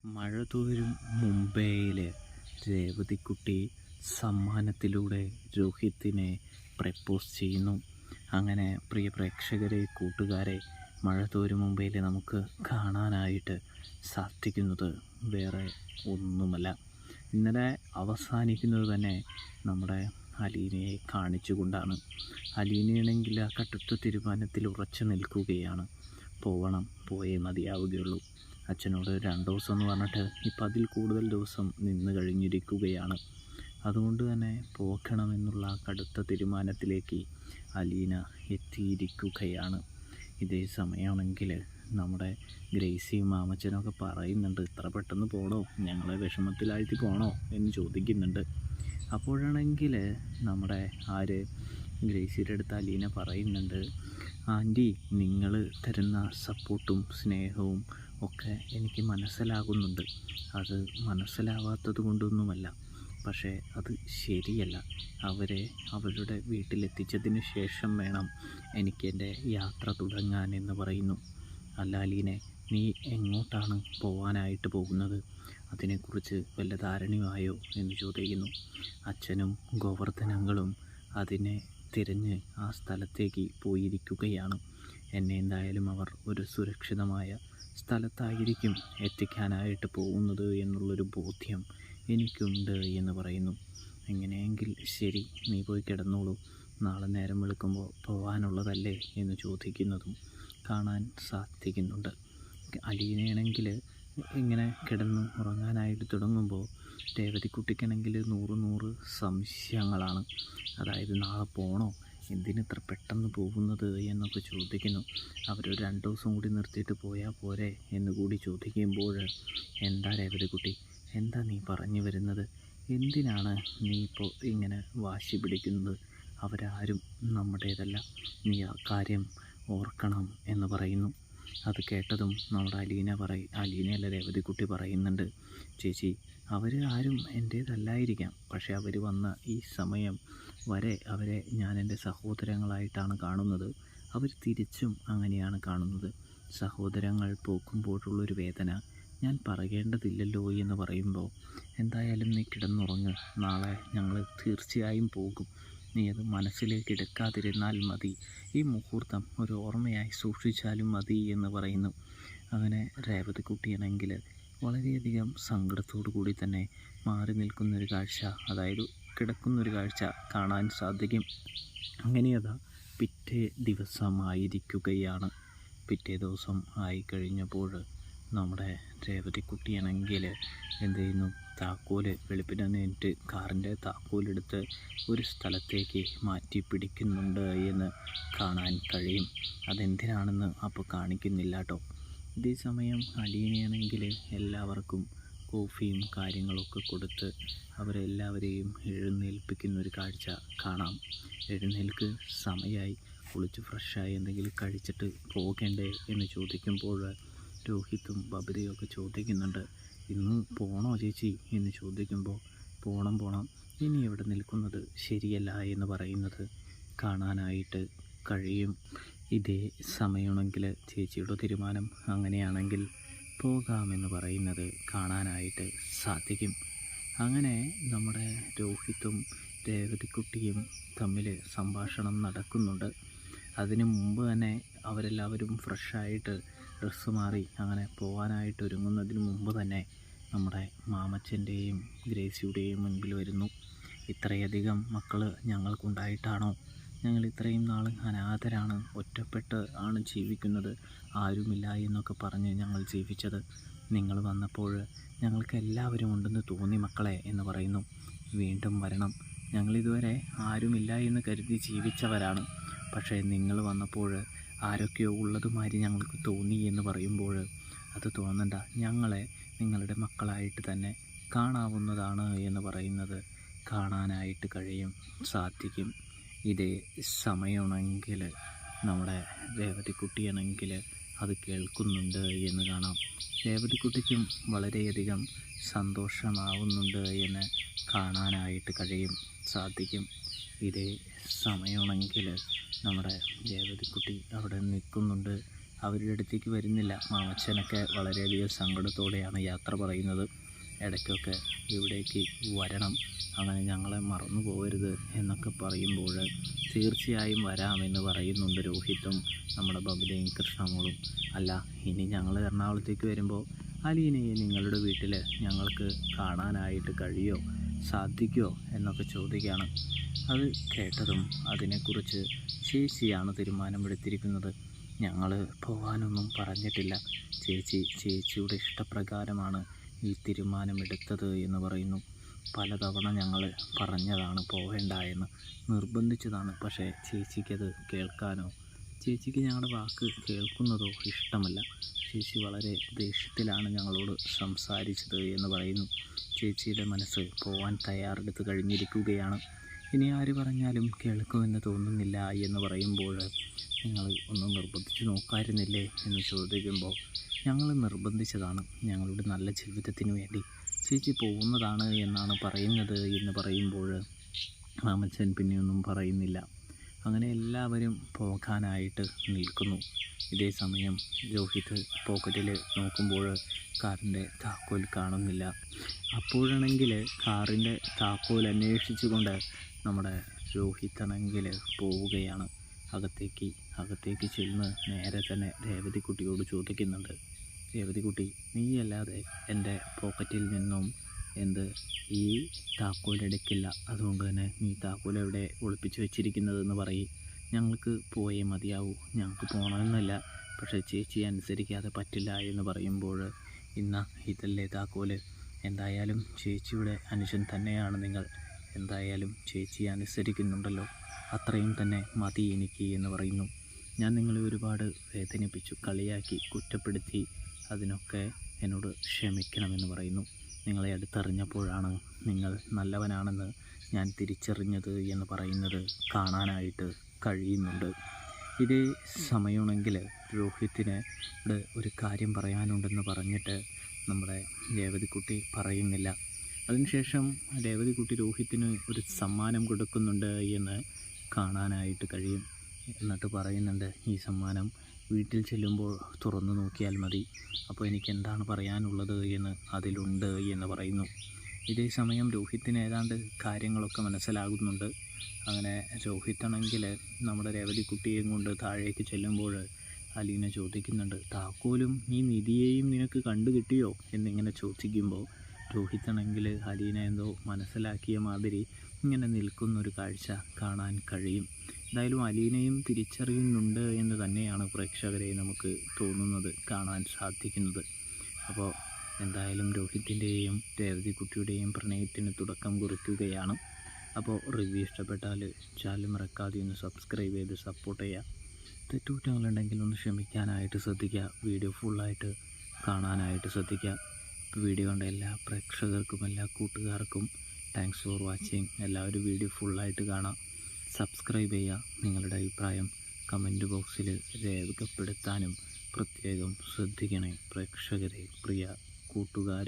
മഴ തോരും മുംബൈയിലെ രേവതിക്കുട്ടി സമ്മാനത്തിലൂടെ രോഹിത്തിനെ പ്രപ്പോസ് ചെയ്യുന്നു. അങ്ങനെ പ്രിയ പ്രേക്ഷകരെ, കൂട്ടുകാരെ, മഴ തോരും മുംബൈയിൽ നമുക്ക് കാണാനായിട്ട് സാധിക്കുന്നത് വേറെ ഒന്നുമല്ല. ഇന്നലെ അവസാനിക്കുന്നത് തന്നെ നമ്മുടെ അലീനയെ കാണിച്ചുകൊണ്ടാണ്. അലീനയാണെങ്കിൽ ആ കടുത്ത തീരുമാനത്തിൽ ഉറച്ചു നിൽക്കുകയാണ്. പോവണം, പോയേ മതിയാവുകയുള്ളൂ. അച്ഛനോട് 2 ദിവസം എന്ന് പറഞ്ഞിട്ട് ഇപ്പം അതിൽ കൂടുതൽ ദിവസം നിന്ന് കഴിഞ്ഞിരിക്കുകയാണ്. അതുകൊണ്ട് തന്നെ പോകണമെന്നുള്ള കടുത്ത തീരുമാനത്തിലേക്ക് അലീന എത്തിയിരിക്കുകയാണ്. ഇതേ സമയമാണെങ്കിൽ നമ്മുടെ ഗ്രേസിയും മാമച്ചനൊക്കെ പറയുന്നുണ്ട്, ഇത്ര പെട്ടെന്ന് പോകണോ, ഞങ്ങളെ വിഷമത്തിലായിട്ട് പോകണോ എന്ന് ചോദിക്കുന്നുണ്ട്. അപ്പോഴാണെങ്കിൽ നമ്മുടെ ഗ്രേസിയുടെ അടുത്ത് അലീന പറയുന്നുണ്ട്, ആൻറ്റി, നിങ്ങൾ തരുന്ന സപ്പോർട്ടും സ്നേഹവും ഒക്കെ എനിക്ക് മനസ്സിലാകുന്നുണ്ട്. അത് മനസ്സിലാവാത്തത് കൊണ്ടൊന്നുമല്ല, പക്ഷേ അത് ശരിയല്ല. അവരെ അവരുടെ വീട്ടിലെത്തിച്ചതിന് ശേഷം വേണം എനിക്ക് എൻ്റെ യാത്ര തുടങ്ങാൻ എന്ന് പറയുന്നു. അല്ല അലീനെ, നീ എങ്ങോട്ടാണ് പോവാനായിട്ട് പോകുന്നത്? അതിനെക്കുറിച്ച് വല്ല ധാരണയുമായോ എന്ന് ചോദിക്കുന്നു. അച്ഛനും ഗോവർദ്ധനങ്ങളും അതിനെ തിരഞ്ഞ് ആ സ്ഥലത്തേക്ക് പോയിരിക്കുകയാണ്. എന്നെ എന്തായാലും അവർ ഒരു സുരക്ഷിതമായ സ്ഥലത്തായിരിക്കും എത്തിക്കാനായിട്ട് പോകുന്നത് എന്നുള്ളൊരു ബോധ്യം എനിക്കുണ്ട് എന്ന് പറയുന്നു. എങ്ങനെയെങ്കിൽ ശരി, നീ പോയി കിടന്നോളൂ, നാളെ നേരം വെളുക്കുമ്പോൾ പോകാനുള്ളതല്ലേ എന്ന് ചോദിക്കുന്നതും കാണാൻ സാധിക്കുന്നുണ്ട്. അലീനയാണെങ്കിൽ ഇങ്ങനെ കിടന്ന് ഉറങ്ങാനായിട്ട് തുടങ്ങുമ്പോൾ രേവതിക്കുട്ടിക്കാണെങ്കിൽ 100 സംശയങ്ങളാണ്. അതായത് നാളെ പോകണോ, എന്തിനിത്ര പെട്ടെന്ന് പോകുന്നത് എന്നൊക്കെ ചോദിക്കുന്നു. അവർ 2 ദിവസം കൂടി നിർത്തിയിട്ട് പോയാൽ പോരെ എന്ന് കൂടി ചോദിക്കുമ്പോൾ, എന്താ രേവതിക്കുട്ടി, എന്താ നീ പറഞ്ഞു വരുന്നത്? എന്തിനാണ് നീ ഇപ്പോൾ ഇങ്ങനെ വാശി പിടിക്കുന്നത്? അവരാരും നമ്മുടേതല്ല, നീ ആ കാര്യം ഓർക്കണം എന്ന് പറയുന്നു. അത് കേട്ടതും നമ്മുടെ അലീനയല്ല രേവതിക്കുട്ടി പറയുന്നുണ്ട്, ചേച്ചി, അവർ ആരും എൻ്റേതല്ലായിരിക്കാം, പക്ഷേ അവർ വന്ന ഈ സമയം വരെ അവരെ ഞാൻ എൻ്റെ സഹോദരങ്ങളായിട്ടാണ് കാണുന്നത്. അവർ തിരിച്ചും അങ്ങനെയാണ് കാണുന്നത്. സഹോദരങ്ങൾ പോക്കുമ്പോഴുള്ളൊരു വേദന ഞാൻ പറയേണ്ടതില്ലല്ലോ എന്ന് പറയുമ്പോൾ, എന്തായാലും നീ കിടന്നുറങ്ങ്, നാളെ ഞങ്ങൾ തീർച്ചയായും പോകും, നീ അത് മനസ്സിലേക്ക് എടുക്കാതിരുന്നാൽ മതി, ഈ മുഹൂർത്തം ഒരു ഓർമ്മയായി സൂക്ഷിച്ചാലും മതി എന്ന് പറയുന്നു. അങ്ങനെ രേവതിക്കുട്ടിയാണെങ്കിൽ വളരെയധികം സങ്കടത്തോടു കൂടി തന്നെ മാറി നിൽക്കുന്നൊരു കാഴ്ച, അതായത് കിടക്കുന്നൊരു കാഴ്ച കാണാൻ സാധിക്കും. അങ്ങനെയതാ പിറ്റേ ദിവസമായിരിക്കുകയാണ്. പിറ്റേ ദിവസം ആയിക്കഴിഞ്ഞപ്പോൾ നമ്മുടെ രേവതിക്കുട്ടിയാണെങ്കിൽ എന്ത് ചെയ്യുന്നു, വെളുപ്പിന് നേരിട്ട് കാറിൻ്റെ താക്കോലെടുത്ത് ഒരു സ്ഥലത്തേക്ക് മാറ്റി പിടിക്കുന്നുണ്ട് എന്ന് കാണാൻ കഴിയും. അതെന്തിനാണെന്ന് അപ്പോൾ കാണിക്കുന്നില്ല കേട്ടോ. ഇതേ സമയം അലീനയാണെങ്കിൽ എല്ലാവർക്കും കോഫിയും കാര്യങ്ങളൊക്കെ കൊടുത്ത് അവരെല്ലാവരെയും എഴുന്നേൽപ്പിക്കുന്നൊരു കാഴ്ച കാണാം. എഴുന്നേൽക്ക്, സമയമായി, കുളിച്ച് ഫ്രഷായി എന്തെങ്കിലും കഴിച്ചിട്ട് പോകണ്ടേ എന്ന് ചോദിക്കുമ്പോൾ രോഹിത്തും ബബിതയും ഒക്കെ ചോദിക്കുന്നുണ്ട്, ഇന്ന് പോകണോ ചേച്ചി എന്ന് ചോദിക്കുമ്പോൾ, പോകണം, ഇനി ഇവിടെ നിൽക്കുന്നത് ശരിയല്ല എന്ന് പറയുന്നത് കാണാനായിട്ട് കഴിയും. ഇതേ സമയമാണെങ്കിൽ ചേച്ചിയുടെ തീരുമാനം അങ്ങനെയാണെങ്കിൽ പോകാമെന്ന് പറയുന്നത് കാണാനായിട്ട് സാധിക്കും. അങ്ങനെ നമ്മുടെ രോഹിത്തും രേവതിക്കുട്ടിയും തമ്മിൽ സംഭാഷണം നടക്കുന്നുണ്ട്. അതിനു മുമ്പ് തന്നെ അവരെല്ലാവരും ഫ്രഷായിട്ട് ഡ്രസ്സ് മാറി അങ്ങനെ പോകാനായിട്ട് ഒരുങ്ങുന്നതിന് മുമ്പ് തന്നെ നമ്മുടെ മാമച്ചൻ്റെയും ഗ്രേസിയുടെയും മുൻപിൽ വരുന്നു. ഇത്രയധികം മക്കൾ ഞങ്ങൾക്കുണ്ടായിട്ടാണോ ഞങ്ങൾ ഇത്രയും നാൾ അനാഥരാണ്, ഒറ്റപ്പെട്ട് ആണ് ജീവിക്കുന്നത്, ആരുമില്ല എന്നൊക്കെ പറഞ്ഞ് ഞങ്ങൾ ജീവിച്ചത്? നിങ്ങൾ വന്നപ്പോൾ ഞങ്ങൾക്ക് എല്ലാവരും ഉണ്ടെന്ന് തോന്നി മക്കളെ എന്ന് പറയുന്നു. വീണ്ടും വരണം, ഞങ്ങളിതുവരെ ആരുമില്ല എന്ന് കരുതി ജീവിച്ചവരാണ്, പക്ഷേ നിങ്ങൾ വന്നപ്പോൾ ആരൊക്കെയോ ഉള്ളതുമാതിരി ഞങ്ങൾക്ക് തോന്നി എന്ന് പറയുമ്പോൾ, അത് തോന്നണ്ട, ഞങ്ങളെ നിങ്ങളുടെ മക്കളായിട്ട് തന്നെ കാണാവുന്നതാണ് എന്ന് പറയുന്നത് കാണാനായിട്ട് സാധിക്കും. ഇതേ സമയമാണെങ്കിൽ നമ്മുടെ രേവതിക്കുട്ടിയാണെങ്കിൽ അത് കേൾക്കുന്നുണ്ട് എന്ന് കാണാം. രേവതിക്കുട്ടിക്കും വളരെയധികം സന്തോഷമാവുന്നുണ്ട് എന്ന് കാണാനായിട്ട് സാധിക്കും. ഇതേ സമയമാണെങ്കിൽ നമ്മുടെ രേവതിക്കുട്ടി അവിടെ നിൽക്കുന്നുണ്ട്. അവരുടെ അടുത്തേക്ക് വരുന്നില്ല. മാമച്ചനൊക്കെ വളരെയധികം സങ്കടത്തോടെയാണ് യാത്ര പറയുന്നത്. ഇടയ്ക്കൊക്കെ ഇവിടേക്ക് വരണം, അങ്ങനെ ഞങ്ങളെ മറന്നു പോകരുത് എന്നൊക്കെ പറയുമ്പോൾ തീർച്ചയായും വരാമെന്ന് പറയുന്നുണ്ട് രോഹിത്തും നമ്മുടെ ബബിതയും കൃഷ്ണമോളും. അല്ല, ഇനി ഞങ്ങൾ എറണാകുളത്തേക്ക് വരുമ്പോൾ അലീനയെ നിങ്ങളുടെ വീട്ടിൽ ഞങ്ങൾക്ക് കാണാനായിട്ട് കഴിയോ, സാധിക്കുമോ എന്നൊക്കെ ചോദിക്കുകയാണ്. അത് കേട്ടതും അതിനെക്കുറിച്ച് ചേച്ചിയാണ് തീരുമാനമെടുത്തിരിക്കുന്നത്. ഞങ്ങൾ പോകാനൊന്നും പറഞ്ഞിട്ടില്ല, ചേച്ചിയുടെ ഇഷ്ടപ്രകാരമാണ് ഈ തീരുമാനമെടുത്തത് എന്ന് പറയുന്നു. പലതവണ ഞങ്ങൾ പറഞ്ഞതാണ് പോവേണ്ട എന്ന്, നിർബന്ധിച്ചതാണ്. പക്ഷേ ചേച്ചിക്കത് കേൾക്കാനോ, ചേച്ചിക്ക് ഞങ്ങളുടെ വാക്ക് കേൾക്കുന്നതോ ഇഷ്ടമല്ല. ചേച്ചി വളരെ ദേഷ്യത്തിലാണ് ഞങ്ങളോട് സംസാരിച്ചത് എന്ന് പറയുന്നു. ചേച്ചിയുടെ മനസ്സ് പോവാൻ തയ്യാറെടുത്ത് കഴിഞ്ഞിരിക്കുകയാണ്. ഇനി ആര് പറഞ്ഞാലും കേൾക്കുമെന്ന് തോന്നുന്നില്ല എന്ന് പറയുമ്പോൾ നിങ്ങൾ ഒന്ന് നിർബന്ധിച്ച് നോക്കായിരുന്നില്ലേ എന്ന് ചോദിക്കുമ്പോൾ ഞങ്ങൾ നിർബന്ധിച്ചതാണ്, ഞങ്ങളുടെ നല്ല ജീവിതത്തിന് വേണ്ടി ചേച്ചി പോകുന്നതാണ് എന്നാണ് പറയുന്നത് എന്ന് പറയുമ്പോൾ മാമച്ചൻ പിന്നെയൊന്നും പറയുന്നില്ല. അങ്ങനെ എല്ലാവരും പോകാനായിട്ട് നിൽക്കുന്നു. ഇതേ സമയം രോഹിത് പോക്കറ്റിൽ നോക്കുമ്പോൾ കാറിൻ്റെ താക്കോൽ കാണുന്നില്ല. അപ്പോഴാണെങ്കിൽ കാറിൻ്റെ താക്കോൽ അന്വേഷിച്ചുകൊണ്ട് നമ്മുടെ രോഹിത്താണെങ്കിൽ പോവുകയാണ് അകത്തേക്ക് ചെന്ന് നേരെ തന്നെ രേവതിക്കുട്ടിയോട് ചോദിക്കുന്നുണ്ട്. രേവതിക്കുട്ടി, നീയല്ലാതെ എൻ്റെ പോക്കറ്റിൽ നിന്നും ഈ താക്കോൽ എടുക്കില്ല, അതുകൊണ്ട് തന്നെ നീ താക്കോൽ എവിടെ ഒളിപ്പിച്ച് വെച്ചിരിക്കുന്നതെന്ന് പറയും. ഞങ്ങൾക്ക് പോയേ മതിയാവൂ, ഞങ്ങൾക്ക് പോകണമെന്നില്ല, പക്ഷേ ചേച്ചി അനുസരിക്കാതെ പറ്റില്ല എന്ന് പറയുമ്പോൾ ഇതല്ലേ താക്കോല്, എന്തായാലും ചേച്ചിയുടെ അനുജൻ തന്നെയാണ് നിങ്ങൾ, എന്തായാലും ചേച്ചി അനുസരിക്കുന്നുണ്ടല്ലോ, അത്രയും തന്നെ മതി എനിക്ക് എന്ന് പറയുന്നു. ഞാൻ നിങ്ങളെ ഒരുപാട് വേദനിപ്പിച്ചു, കളിയാക്കി, കുറ്റപ്പെടുത്തി, അതിനൊക്കെ എന്നോട് ക്ഷമിക്കണമെന്ന് പറയുന്നു. നിങ്ങളെ അടുത്തറിഞ്ഞപ്പോഴാണ് നിങ്ങൾ നല്ലവനാണെന്ന് ഞാൻ തിരിച്ചറിഞ്ഞത് എന്ന് പറയുന്നത് കാണാനായിട്ട് കഴിയുന്നുണ്ട്. ഇതേ സമയമാണെങ്കിൽ രോഹിത്തിന് ഒരു കാര്യം പറയാനുണ്ടെന്ന് പറഞ്ഞിട്ട് നമ്മുടെ രേവതിക്കുട്ടി പറയുന്നില്ല. അതിനുശേഷം രേവതിക്കുട്ടി രോഹിത്തിന് ഒരു സമ്മാനം കൊടുക്കുന്നുണ്ട് എന്ന് കാണാനായിട്ട് കഴിയും. എന്നിട്ട് പറയുന്നുണ്ട്, ഈ സമ്മാനം വീട്ടിൽ ചെല്ലുമ്പോൾ തുറന്നു നോക്കിയാൽ മതി, അപ്പോൾ എനിക്ക് എന്താണ് പറയാനുള്ളത് എന്ന് അതിലുണ്ട് എന്ന് പറയുന്നു. ഇതേ സമയം രോഹിത്തിന് ഏതാണ്ട് കാര്യങ്ങളൊക്കെ മനസ്സിലാകുന്നുണ്ട്. അങ്ങനെ രോഹിത്താണെങ്കിൽ നമ്മുടെ രേവതിക്കുട്ടിയെയും കൊണ്ട് താഴേക്ക് ചെല്ലുമ്പോൾ അലീന ചോദിക്കുന്നുണ്ട്, താക്കോലും ഈ നിധിയെയും നിനക്ക് കണ്ടു കിട്ടിയോ എന്നിങ്ങനെ ചോദിക്കുമ്പോൾ രോഹിത്താണെങ്കിൽ അലീന എന്തോ മനസ്സിലാക്കിയ മാതിരി ഇങ്ങനെ നിൽക്കുന്നൊരു കാഴ്ച കാണാൻ കഴിയും. എന്തായാലും അലീനയും തിരിച്ചറിയുന്നുണ്ട് എന്ന് തന്നെയാണ് പ്രേക്ഷകരെ നമുക്ക് തോന്നുന്നത്, കാണാൻ സാധിക്കുന്നത്. അപ്പോൾ എന്തായാലും രോഹിത്തിൻ്റെയും രേവതിക്കുട്ടിയുടെയും പ്രണയത്തിന് തുടക്കം കുറിക്കുകയാണ്. അപ്പോൾ റിവ്യൂ ഇഷ്ടപ്പെട്ടാൽ ചാനൽ മറക്കാതെ ഒന്ന് സബ്സ്ക്രൈബ് ചെയ്ത് സപ്പോർട്ട് ചെയ്യുക. തെറ്റുകുറ്റങ്ങളുണ്ടെങ്കിൽ ഒന്ന് ക്ഷമിക്കാനായിട്ട് ശ്രദ്ധിക്കുക, വീഡിയോ ഫുള്ളായിട്ട് കാണാനായിട്ട് ശ്രദ്ധിക്കുക. വീഡിയോ കണ്ട എല്ലാ പ്രേക്ഷകർക്കും എല്ലാ കൂട്ടുകാർക്കും താങ്ക്സ് ഫോർ വാച്ചിങ്. എല്ലാവരും വീഡിയോ ഫുള്ളായിട്ട് കാണാം, സബ്സ്ക്രൈബ് ചെയ്യുക. നിങ്ങളുടെ അഭിപ്രായം കമൻറ്റ് ബോക്സിൽ രേഖപ്പെടുത്താനും പ്രത്യേകം ശ്രദ്ധിക്കണേ പ്രേക്ഷകരെ, പ്രിയ കൂട്ടുകാർ.